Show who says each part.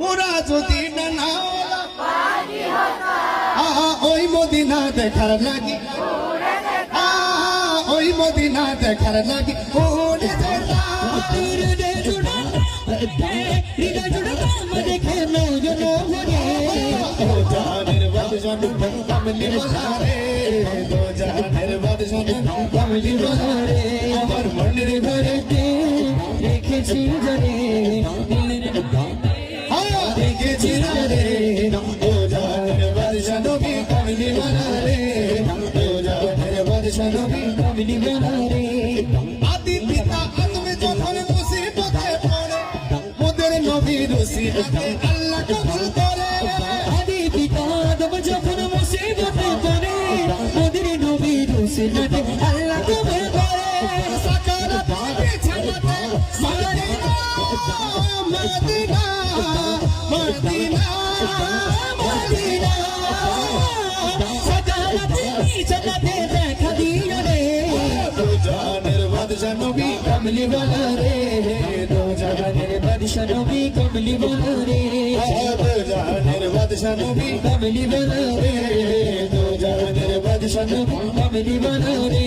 Speaker 1: মোরা যদি না ওই মদিনা দেখার লাগি ওই মদিনা দেখার লাগি ওরে দেখে জানের বাদশাহ কমলি বলারে জানের বাদশাহ কমলি বলারে আমার মনের ঘরে রেখেছি জানে দেখেছি রে ও জানের বাদশাহ নবী কমলি বলারে ও জানের বাদশাহ নবী কমলি বলারে আদি পিতা আদমে যখন মুসিবতে পড়ে মোদের নবী রসিলাকে আল্লাহ কবুল করে আদি পিতা আদম যখন মুসিবতে পড়ে মোদের নবী রসিলাকে আল্লাহ কবুল করে সাকারাত বিছানাতে মদিনা মদিনা মদিনা মদিনা সাকারাত বিছানাতে দেখা দিও রে দো জানের বাদশাহ নবী কমলি ওয়ালা রে দো জানের বাদশাহ নবী কমলি ওয়ালা রে দো জানের বাদশাহ নবী কমলি ওয়ালা রে দো জানের বাদশাহ নবী কমলি ওয়ালা রে।